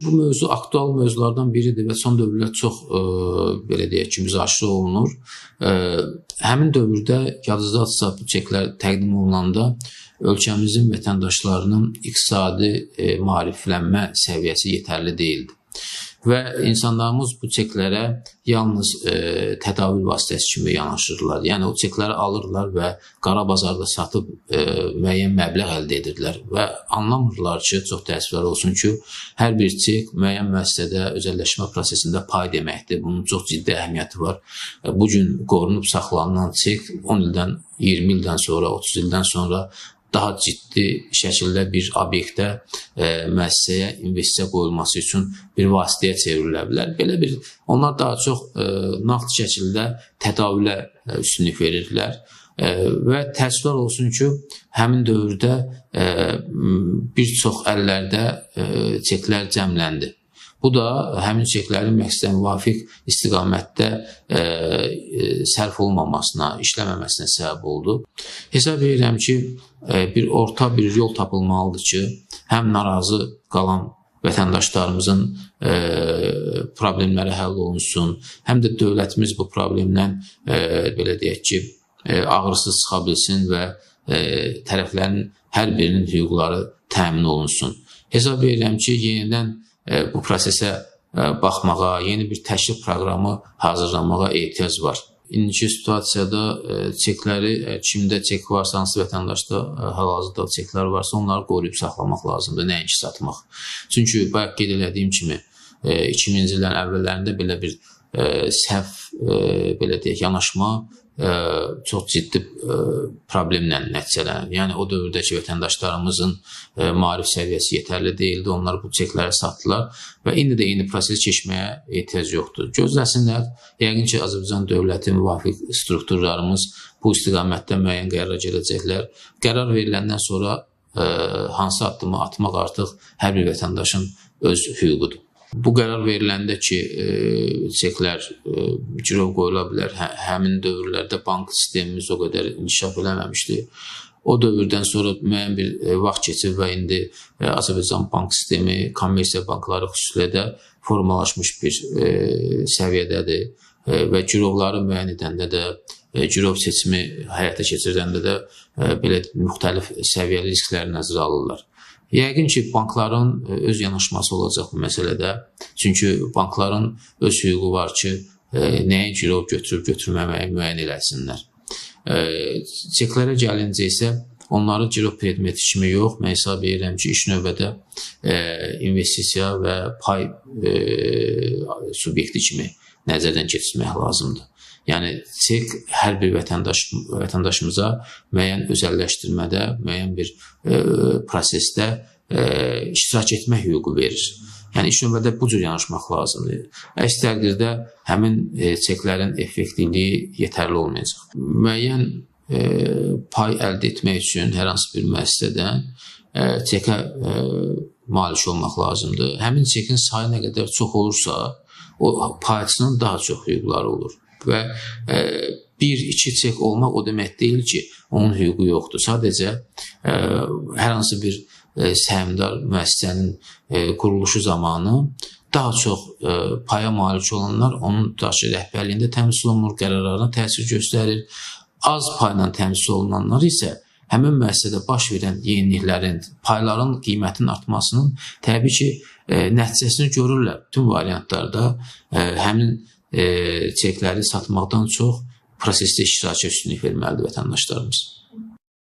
Bu mövzu aktual mövzulardan biridir və son dövrlər çox belə deyək ki, müzakirə olunur. Həmin dövrdə yadınızdadırsa bu çeklər təqdim olunanda ölkəmizin vətəndaşlarının iqtisadi maariflənmə səviyyəsi yetərli deyildi. Və insanlarımız bu çeklərə yalnız tədavül vasitəsi kimi yanaşırlar. Yəni o çekləri alırlar və qara bazarda satıb müəyyən məbləğ əldə edirlər və anlamırlar ki, çox təəssüflər olsun ki, hər bir çek müəyyən müəssisədə özəlləşmə prosesində pay deməkdir. Bunun çox ciddi əhəmiyyəti var. Bu gün qorunub saxlanılan çek 10 ildən, 20 ildən sonra, 30 ildən sonra daha ciddi şəkildə bir obyektə, müəssisəyə investisiya qoyulması üçün bir vasitəyə çevrilə bilər. Belə bir, onlar daha çox nağd şəkildə tədavülə üstünlük verirlər və təəssüflər olsun ki, həmin dövrdə bir çox əllərdə çeklər cəmləndi. Bu da həmin çeklərin məqsədə müvafiq istiqamətdə sərf olmamasına, işləməməsinə səbəb oldu. Hesab edirəm ki, bir orta bir yol tapılmalıdır ki, həm narazı qalan vətəndaşlarımızın problemləri həll olunsun, həm də dövlətimiz bu problemdən belə deyək ki, ağırsız çıxa bilsin və tərəflərin hər birinin hüquqları təmin olunsun. Hesab edirəm ki, yenidən bu prosesə baxmağa, yeni bir təşkil proqramı hazırlamağa ehtiyac var. İndiki situasiyada çekləri, kimdə çek varsa, hansı vətəndaşda hal-hazırda çeklər varsa, onları qoruyub saxlamaq lazımdır, nəinki satmaq. Çünki bayaq qeyd elədiyim kimi, 2000-ci illərin əvvəllərində belə bir səhv, belə deyək, yanaşma çox ciddi problemlə nəticələnir. Yəni, o dövrdəki vətəndaşlarımızın maarif səviyyəsi yetərli deyildi, onlar bu çekləri satdılar və indi də eyni prosesi keçməyə ehtiyac yoxdur. Gözləsinlər, yəqin ki, Azərbaycan dövləti müvafiq strukturlarımız bu istiqamətdə müəyyən qərara gələcəklər. Qərar veriləndən sonra hansı addımı atmaq artıq hər bir vətəndaşın öz hüququdur. Bu qərar veriləndə ki, çeklər girov qoyula bilər, həmin dövrlərdə bank sistemimiz o qədər inkişaf eləməmişdi. O dövrdən sonra müəyyən bir vaxt keçir və indi Azərbaycan bank sistemi, kommersiya bankları xüsusilə də formalaşmış bir səviyyədədir və girovları müəyyən edəndə də, girov seçimi həyata keçirdəndə də belə müxtəlif səviyyəli riskləri nəzərə alırlar. Yəqin ki, bankların öz yanaşması olacaq bu məsələdə. Çünki bankların öz hüququ var ki, nəyə girov götürüb götürməməyi müəyyən eləsinlər. Çeklərə gəlincə isə onları girov predmeti kimi yox, mən hesab edirəm ki, iş növbədə investisiya və pay subyekti kimi nəzərdən keçirmək lazımdır. Yəni, çek hər bir vətəndaşımıza müəyyən özəlləşdirmədə, müəyyən bir prosesdə iştirak etmək hüququ verir. Yəni, iş növbədə bu cür yanaşmaq lazımdır. Əks təqdirdə həmin çeklərin effektivliyi yetərli olmayacaq. Müəyyən pay əldə etmək üçün hər hansı bir müəssisədən çekə malik olmaq lazımdır. Həmin çekin sayı nə qədər çox olursa, o payçının daha çox hüquqları olur. Və bir-iki çek olmaq o demək deyil ki, onun hüququ yoxdur. Sadəcə hər hansı bir səhmdar müəssisənin quruluşu zamanı daha çox paya malik olanlar onun rəhbərliyində təmsil olunur, qərarlarına təsir göstərir. Az payla təmsil olunanlar isə həmin müəssisədə baş verən yeniliklərin, payların qiymətinin artmasının təbii ki, nəticəsini görürlər. Bütün variantlarda həmin çekləri satmaqdan çox prosesdə iştirakə üstünlük verməlidir vətəndaşlarımız.